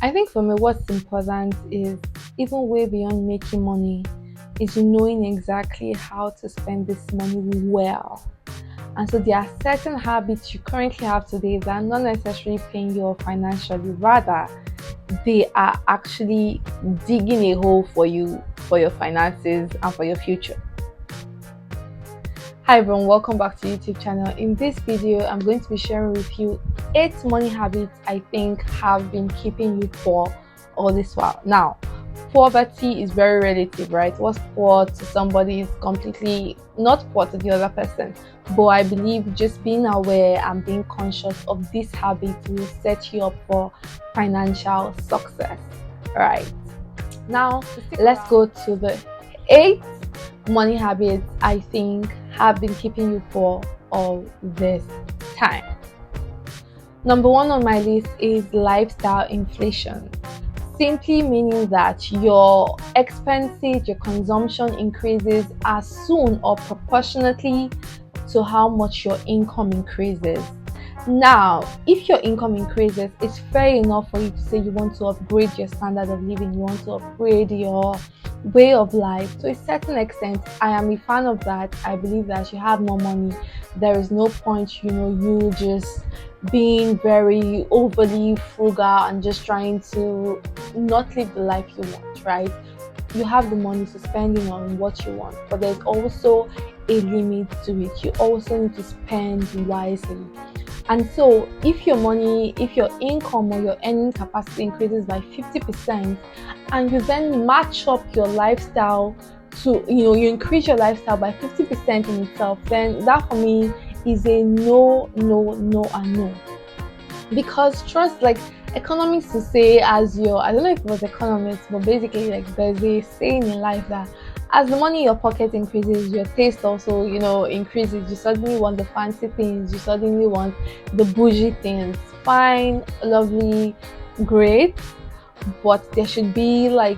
I think for me, what's important is even way beyond making money, is knowing exactly how to spend this money well. And so there are certain habits you currently have today that are not necessarily paying you off financially. Rather, they are actually digging a hole for you, for your finances, and for your future. Hi everyone, welcome back to YouTube channel. In this video, I'm going to be sharing with you 8 money habits I think have been keeping you poor all this while. Now, poverty is very relative, right? What's poor to somebody is completely not poor to the other person. But I believe just being aware and being conscious of this habit will set you up for financial success. Right. Now, let's go to the 8 money habits I think have been keeping you poor all this time. Number 1 on my list is lifestyle inflation. Simply meaning that your expenses, your consumption increases as soon or proportionately to how much your income increases. Now, if your income increases, it's fair enough for you to say you want to upgrade your standard of living, you want to upgrade your way of life. To a certain extent, I am a fan of that. I believe that you have more money. There is no point, you just being very overly frugal and just trying to not live the life you want, right? You have the money to spend it on what you want, but there's also a limit to it. You also need to spend wisely. And so if your income or your earning capacity increases by 50% and you then match up your lifestyle to, you increase your lifestyle by 50% in itself, then that for me is a no, no, no, and no. Because trust, like economics to say, I don't know if it was economics, but basically, like, there's a saying in life that as the money in your pocket increases, your taste also, increases. You suddenly want the fancy things, you suddenly want the bougie things. Fine, lovely, great, but there should be a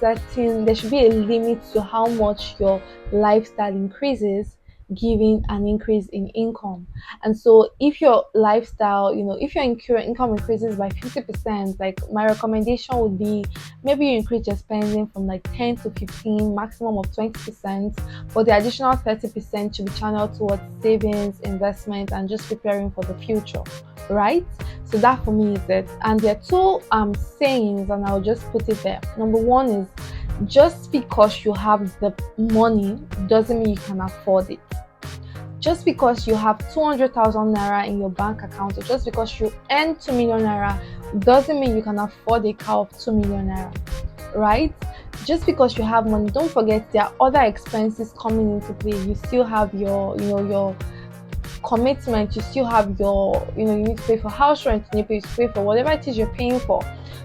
limit to how much your lifestyle increases, giving an increase in income. And so if your lifestyle, if your income increases by 50%, like, my recommendation would be maybe you increase your spending from like 10 to 15, maximum of 20%, but the additional 30% should be channeled towards savings, investment, and just preparing for the future, right? So that for me is it. And there are two sayings, and I'll just put it there. Number 1 is, just because you have the money doesn't mean you can afford it. Just because you have 200,000 naira in your bank account, or just because you earn 2 million naira, doesn't mean you can afford a car of 2 million naira, right? Just because you have money, don't forget there are other expenses coming into play. You still have your commitment, you still have you need to pay for house rent, you need to pay for whatever it is you're paying for.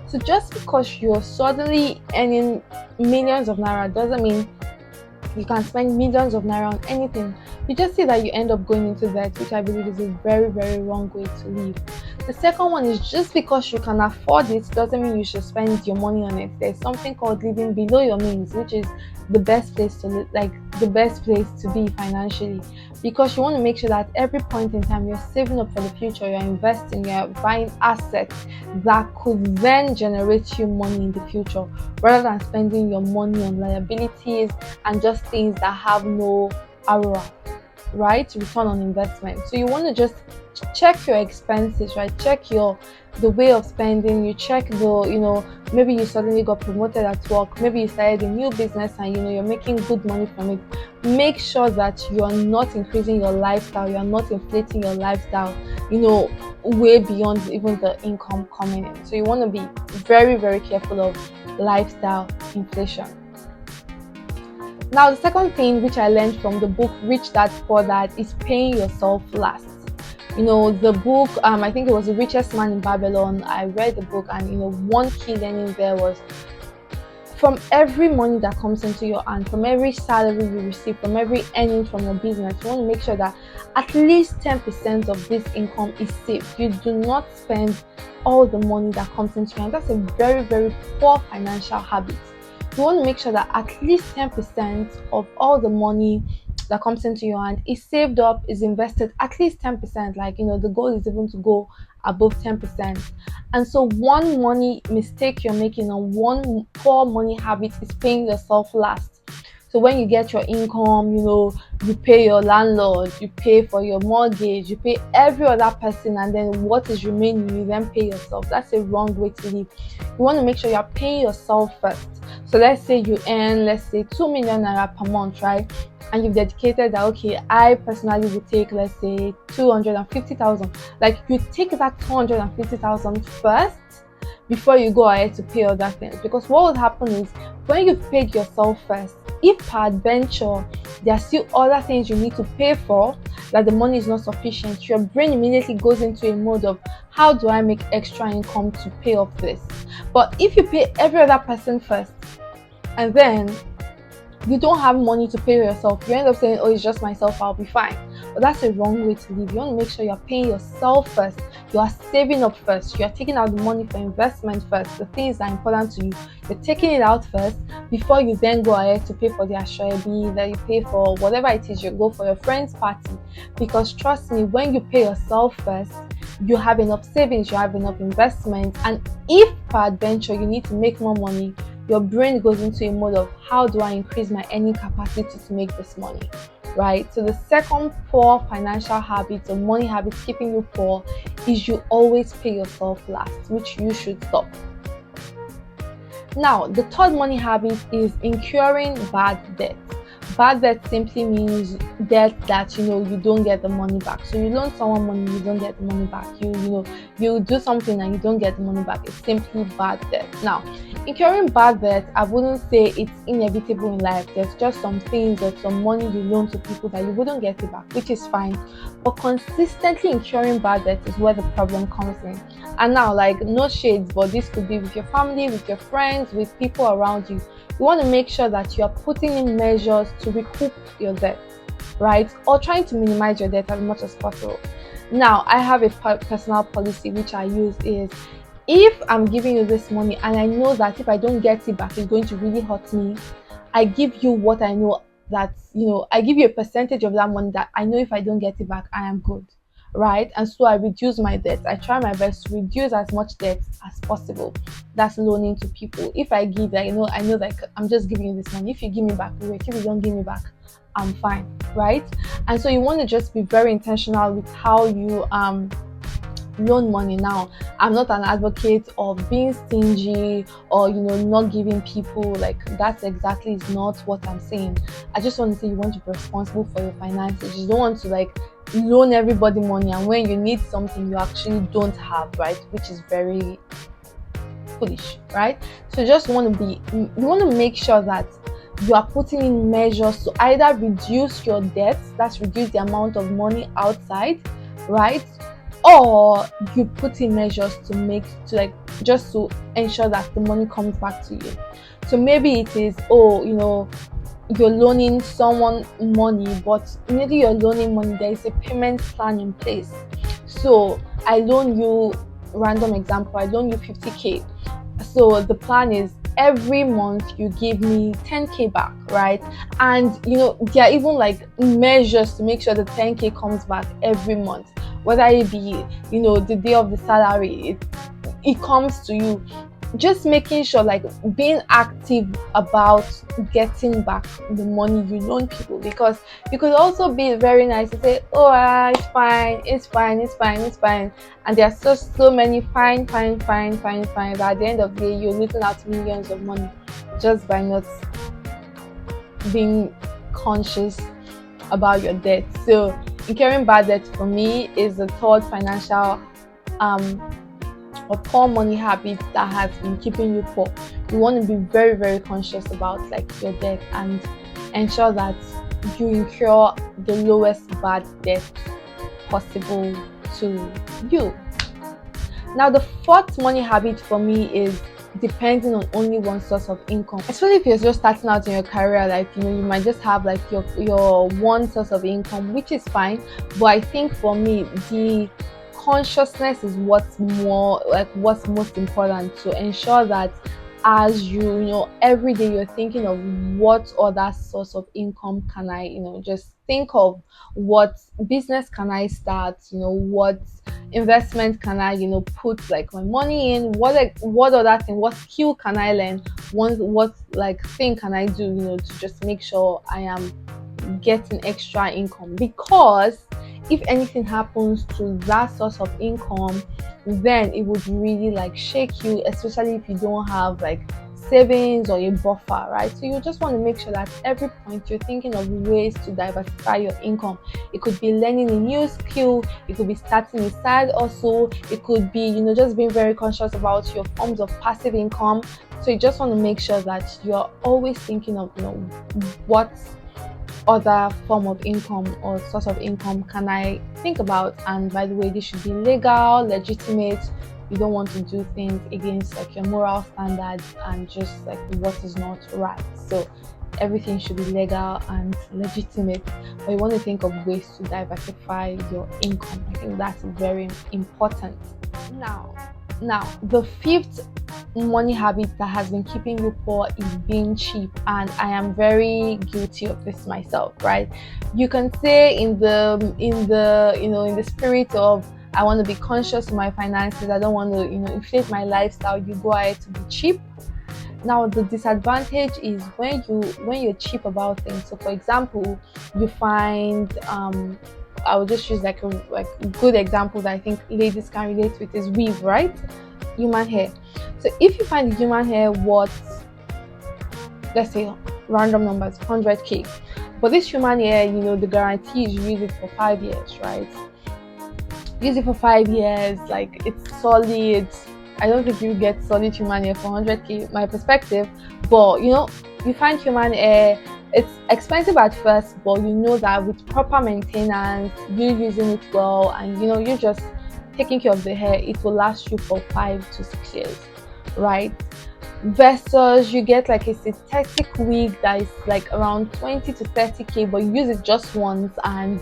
So just because you're suddenly earning millions of naira doesn't mean you can spend millions of naira on anything. You just see that you end up going into debt, which I believe is a very, very wrong way to live. The second one is, just because you can afford it doesn't mean you should spend your money on it. There's something called living below your means, which is the best place to live, like the best place to be financially, because you want to make sure that every point in time you're saving up for the future, you're investing, you're buying assets that could then generate you money in the future, rather than spending your money on liabilities and just things that have no ROI, right? Return on investment. So you want to just check your expenses, right? Check the way of spending. You check maybe you suddenly got promoted at work, maybe you started a new business and you're making good money from it. Make sure that you are not increasing your lifestyle, you are not inflating your lifestyle way beyond even the income coming in. So you want to be very, very careful of lifestyle inflation. Now, the second thing which I learned from the book Rich Dad Poor Dad is paying yourself last. The book, I think it was The Richest Man in Babylon. I read the book, and one key learning there was, from every money that comes into your hand, from every salary you receive, from every earning from your business, you want to make sure that at least 10% of this income is saved. You do not spend all the money that comes into your hand. That's a very, very poor financial habit. You want to make sure that at least 10% of all the money that comes into your hand is saved up, is invested, at least 10%. Like, the goal is even to go above 10%. And so one money mistake you're making, or one poor money habit, is paying yourself last. So when you get your income, you pay your landlord, you pay for your mortgage, you pay every other person, and then what is remaining, you then pay yourself. That's a wrong way to live. You want to make sure you're paying yourself first. So let's say you earn, let's say 2 million naira per month, right? And you've dedicated that, okay, I personally would take, let's say, 250,000. Like, you take that 250,000 first before you go ahead to pay other things. Because what will happen is, when you've paid yourself first, if per adventure there are still other things you need to pay for, that the money is not sufficient, your brain immediately goes into a mode of, how do I make extra income to pay off this? But if you pay every other person first, and then you don't have money to pay yourself, you end up saying, oh, it's just myself, I'll be fine. But that's a wrong way to live. You want to make sure you're paying yourself first, you are saving up first, you're taking out the money for investment first, the things that are important to you, you're taking it out first before you then go ahead to pay for the Ashwebi, that you pay for whatever it is, you go for your friend's party. Because trust me, when you pay yourself first, you have enough savings, you have enough investment, and if per adventure you need to make more money, your brain goes into a mode of, how do I increase my earning capacity to make this money, right? So the second poor financial habit or money habit keeping you poor is you always pay yourself last, which you should stop. Now, the third money habit is incurring bad debt. Bad debt simply means debt that you don't get the money back. So you loan someone money, you don't get the money back. You do something and you don't get the money back. It's simply bad debt. Now, incurring bad debt, I wouldn't say it's inevitable in life. There's just some things or some money you loan to people that you wouldn't get it back, which is fine. But consistently incurring bad debt is where the problem comes in. And now, like, no shades, but this could be with your family, with your friends, with people around you. You want to make sure that you are putting in measures to recoup your debt, right? Or trying to minimize your debt as much as possible. Now, I have a personal policy which I use is, if I'm giving you this money and I know that if I don't get it back, it's going to really hurt me, I give you what I know that, I give you a percentage of that money that I know if I don't get it back, I am good, right? And so I reduce my debt. I try my best to reduce as much debt as possible. That's loaning to people. If I give, I know that I'm just giving you this money. If you give me back, great. If you don't give me back, I'm fine, right? And so you want to just be very intentional with how you loan money. Now, I'm not an advocate of being stingy or not giving people, like, that's exactly is not what I'm saying. I just want to say you want to be responsible for your finances. You don't want to like loan everybody money, and when you need something you actually don't have, right? Which is very foolish, right? So you want to make sure that you are putting in measures to either reduce your debts, that's reduce the amount of money outside, right? Or you put in measures just to ensure that the money comes back to you. So maybe it is, you're loaning someone money, but immediately you're loaning money, there is a payment plan in place. So I loan you, random example, I loan you 50k. So the plan is, every month you give me 10k back, right? And there are even like measures to make sure the 10k comes back every month, whether it be the day of the salary, it comes to you. Just making sure, like, being active about getting back the money you loan people, because you could also be very nice to say, oh, it's fine, and there's just so many fine that at the end of the day you're losing out millions of money just by not being conscious about your debt. So incurring bad debt for me is the third financial or poor money habit that has been keeping you poor. You want to be very, very conscious about like your debt and ensure that you incur the lowest bad debt possible to you. Now, the fourth money habit for me is depending on only one source of income. Especially if you're just starting out in your career, like you might just have like your one source of income, which is fine. But I think for me, the consciousness is what's most important, to ensure that as every day you're thinking of what other source of income can I just think of what business can I start, what investment can I, put like my money in, what other thing, what skill can I learn, what like thing can I do, to just make sure I am getting extra income. Because if anything happens to that source of income, then it would really like shake you, especially if you don't have like savings or a buffer, right? So you just want to make sure that every point you're thinking of ways to diversify your income. It could be learning a new skill, it could be starting a side also, it could be, just being very conscious about your forms of passive income. So you just want to make sure that you're always thinking of, what other form of income or source of income can I think about. And by the way, this should be legal, legitimate. You don't want to do things against like your moral standards and just like what is not right. So everything should be legal and legitimate, but you want to think of ways to diversify your income. I think that's very important. Now, the fifth money habit that has been keeping you poor is being cheap, and I am very guilty of this myself, right? You can say in the spirit of I want to be conscious of my finances, I don't want to, inflate my lifestyle, you go ahead to be cheap. Now the disadvantage is when you're cheap about things. So for example, you find I will just use like a good example that I think ladies can relate with is weave, right? Human hair. So if you find human hair worth, let's say random numbers, 100k, but this human hair, the guarantee is you use it for 5 years, right? Use it for 5 years, like it's solid. I don't think you get solid human hair for 100k, my perspective. But you find human hair, it's expensive at first, but you know that with proper maintenance, you using it well, and you just taking care of the hair, it will last you for 5 to 6 years, right? Versus you get like a synthetic wig that is like around 20 to 30k, but you use it just once, and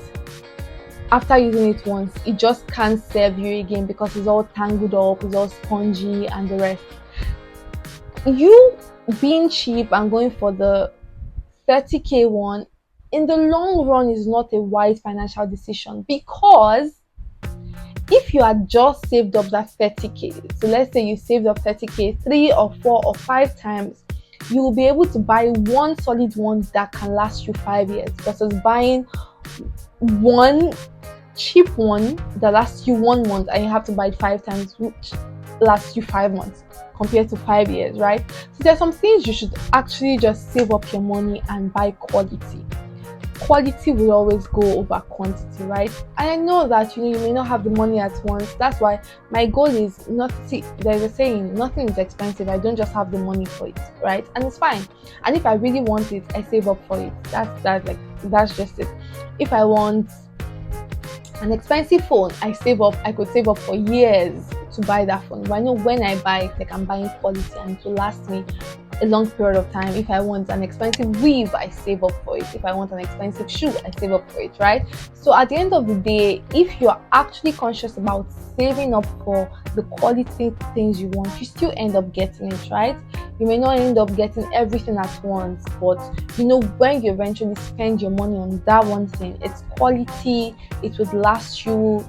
after using it once, it just can't serve you again because it's all tangled up, it's all spongy and the rest. You being cheap and going for the 30k one in the long run is not a wise financial decision, because if you had just saved up that 30k, so let's say you saved up 30k 3 or 4 or 5 times, you will be able to buy one solid one that can last you 5 years versus buying one cheap one that lasts you 1 month and you have to buy it 5 times, which lasts you 5 months compared to 5 years, right? So there's some things you should actually just save up your money and buy quality. Quality will always go over quantity, right? And I know that you may not have the money at once. That's why my goal is not see. There's a saying, nothing is expensive. I don't just have the money for it, right? And it's fine. And if I really want it, I save up for it. That's just it. If I want an expensive phone, I could save up for years to buy that phone. But I know when I buy it, like I'm buying quality and it will last me a long period of time. If I want an expensive weave, I save up for it. If I want an expensive shoe, I save up for it, right? So at the end of the day, if you're actually conscious about saving up for the quality things you want, you still end up getting it, right? You may not end up getting everything at once, but when you eventually spend your money on that one thing, it's quality, it would last you,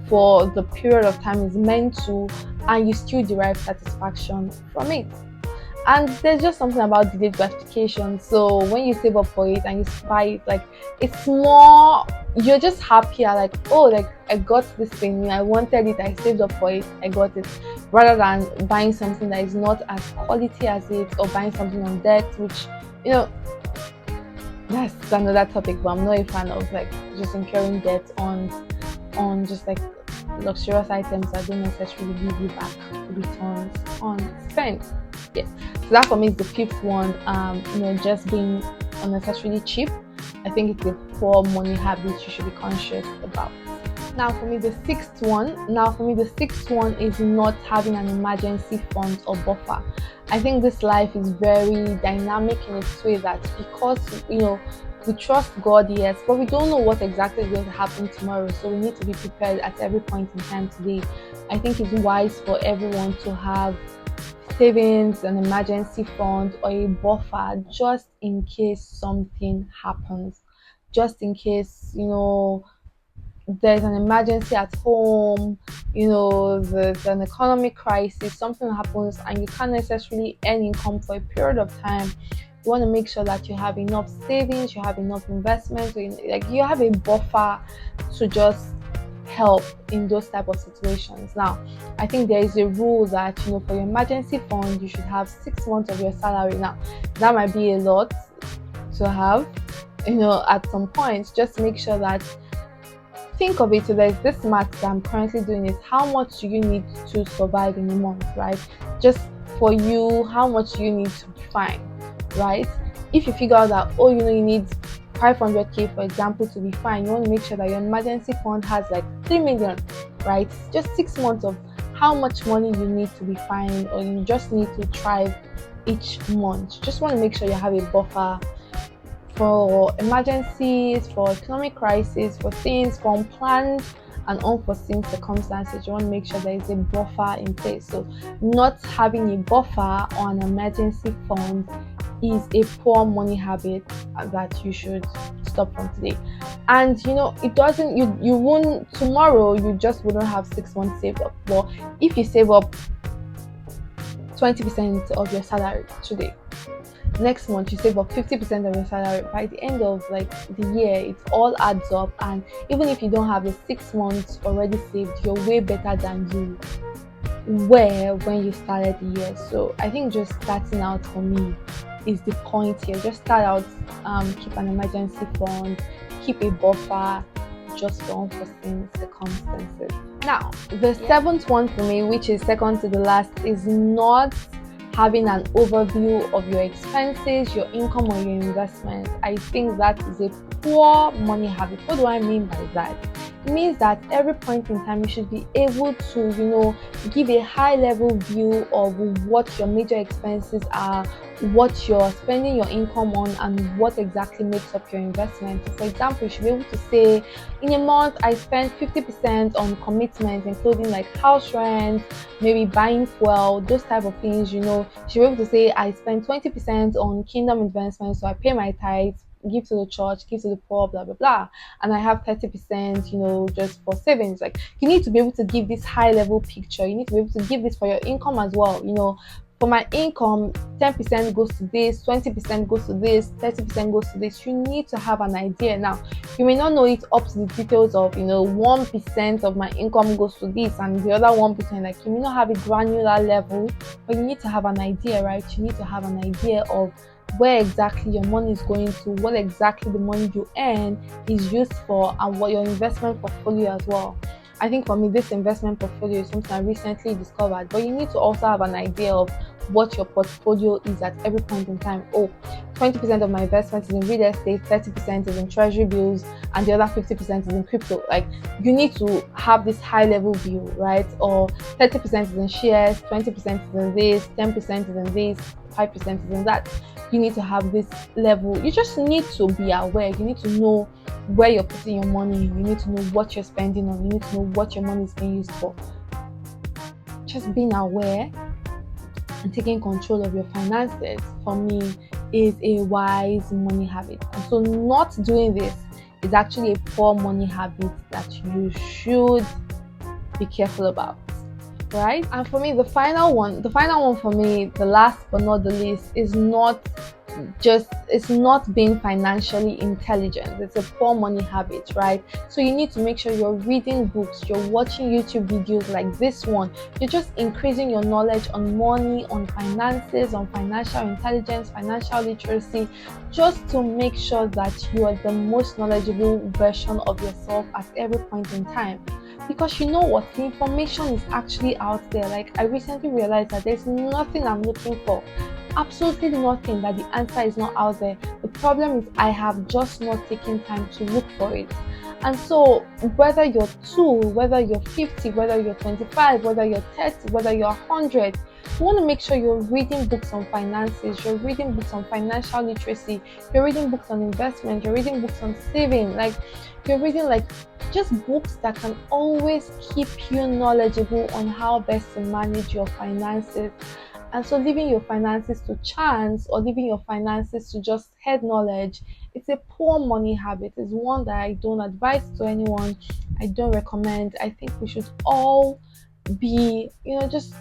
for the period of time it's meant to, and you still derive satisfaction from it. And there's just something about delayed gratification. So when you save up for it and you buy it, like it's more, you're just happier, like, oh, like I got this thing, I wanted it, I saved up for it, I got it, rather than buying something that is not as quality as it, or buying something on debt, which that's another topic. But I'm not a fan of like just incurring debt on just like luxurious items that don't necessarily give you back returns on spend. Yes, so that for me is the fifth one. Just being unnecessarily cheap. I think it's a poor money habit you should be conscious about. Now for me the sixth one is not having an emergency fund or buffer. I think this life is very dynamic in its way that, because we trust God, yes, but we don't know what exactly is going to happen tomorrow, so we need to be prepared at every point in time today. I think it's wise for everyone to have savings, an emergency fund, or a buffer just in case something happens. just in case, there's an emergency at home, there's an economic crisis, something happens, and you can't necessarily earn income for a period of time. You want to make sure that you have enough savings, you have enough investments, like you have a buffer to just help in those type of situations. Now, I think there is a rule that, for your emergency fund, you should have 6 months of your salary. Now, that might be a lot to have, at some point. Just make sure that, think of it, so there's this math that I'm currently doing, is how much do you need to survive in a month, right? Just for you, how much do you need to be fine, right? If you figure out that, you need 500k, for example, to be fine, you want to make sure that your emergency fund has like 3 million, right? Just 6 months of how much money you need to be fine, or you just need to thrive each month. Just want to make sure you have a buffer for emergencies, for economic crisis, for things, for unplanned and unforeseen circumstances. You want to make sure there is a buffer in place. So not having a buffer or an emergency fund is a poor money habit that you should stop from today. And it doesn't, you won't, tomorrow you just wouldn't have 6 months saved up. But if you save up 20% of your salary today, next month you save up 50% of your salary, by the end of like the year, it all adds up. And even if you don't have the 6 months already saved, you're way better than you were when you started the year. So I think just starting out for me is the point here. Just start out, keep an emergency fund, keep a buffer just for unforeseen circumstances. Now, the seventh one for me, which is second to the last, is not having an overview of your expenses, your income, or your investments. I think that is a poor money habit. What do I mean by that? It means that every point in time you should be able to, give a high level view of what your major expenses are, what you're spending your income on, and what exactly makes up your investment. So for example, you should be able to say, in a month I spend 50% on commitments, including like house rent, maybe buying fuel, those type of things. You should be able to say, I spend 20% on kingdom investments, so I pay my tithes, give to the church, give to the poor, blah blah blah, and I have 30%, just for savings. Like, you need to be able to give this high level picture. You need to be able to give this for your income as well. For my income, 10% goes to this, 20% goes to this, 30% goes to this. You need to have an idea. Now, you may not know it up to the details of, 1% of my income goes to this and the other 1%. Like, you may not have a granular level, but you need to have an idea, right? You need to have an idea of where exactly your money is going to, what exactly the money you earn is used for, and what your investment portfolio as well. I think for me, this investment portfolio is something I recently discovered, but you need to also have an idea of what your portfolio is at every point in time. 20% of my investment is in real estate, 30% is in treasury bills, and the other 50% is in crypto. Like, you need to have this high level view, right? Or 30% is in shares, 20% is in this, 10% is in this, 5% is in that. You need to have this level. You just need to be aware. You need to know where you're putting your money. You need to know what you're spending on. You need to know what your money is being used for. Just being aware and taking control of your finances, for me, is a wise money habit. And so not doing this is actually a poor money habit that you should be careful about, right? And for me, the final one for me, the last but not the least, is it's not being financially intelligent. It's a poor money habit, right? So you need to make sure you're reading books, you're watching YouTube videos like this one. You're just increasing your knowledge on money, on finances, on financial intelligence, financial literacy, just to make sure that you are the most knowledgeable version of yourself at every point in time. Because you know what, the information is actually out there. Like, I recently realized that there's nothing I'm looking for, absolutely nothing, that the answer is not out there. The problem is I have just not taken time to look for it. And so whether you're 2, whether you're 50, whether you're 25, whether you're 30, whether you're 100, you want to make sure you're reading books on finances, you're reading books on financial literacy, you're reading books on investment, you're reading books on saving. Like, you're reading just books that can always keep you knowledgeable on how best to manage your finances. And so leaving your finances to chance or leaving your finances to just head knowledge, it's a poor money habit. It's one that I don't advise to anyone. I don't recommend. I think we should all be, just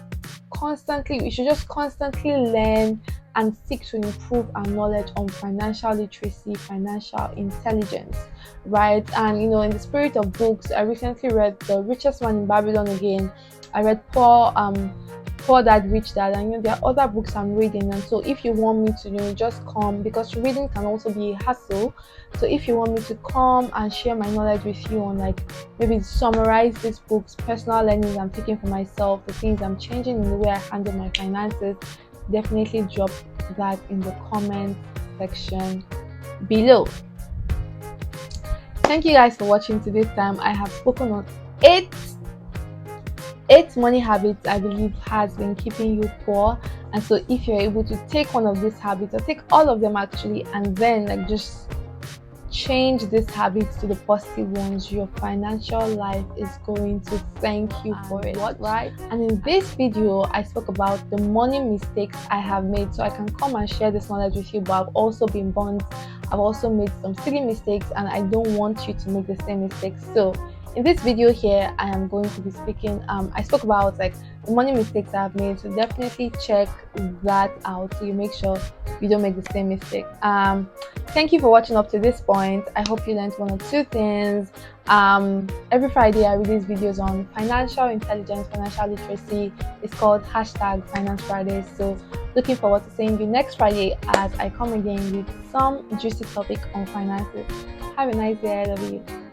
constantly, we should just constantly learn and seek to improve our knowledge on financial literacy, financial intelligence, right? And in the spirit of books, I recently read The Richest Man in Babylon again. I read Poor Dad Rich Dad, and there are other books I'm reading. And so if you want me to just come, because reading can also be a hassle, so if you want me to come and share my knowledge with you on, like, maybe summarize these books, personal learnings I'm taking for myself, the things I'm changing in the way I handle my finances, definitely drop that in the comment section below. Thank you guys for watching. To this time I have spoken on eight money habits I believe has been keeping you poor. And so if you're able to take one of these habits, or take all of them actually, and then like just change these habits to the positive ones, your financial life is going to thank you for it. What, right? And in this video I spoke about the money mistakes I have made, so I can come and share this knowledge with you. But I've also been burnt, I've also made some silly mistakes, and I don't want you to make the same mistakes. So in this video here, I am going to be speaking, I spoke about like the money mistakes I've made, so definitely check that out so you make sure you don't make the same mistake. Thank you for watching up to this point. I hope you learned one or two things. Every Friday I release videos on financial intelligence, financial literacy. It's called #Finance Fridays. So looking forward to seeing you next Friday as I come again with some juicy topic on finances. Have a nice day. I love you.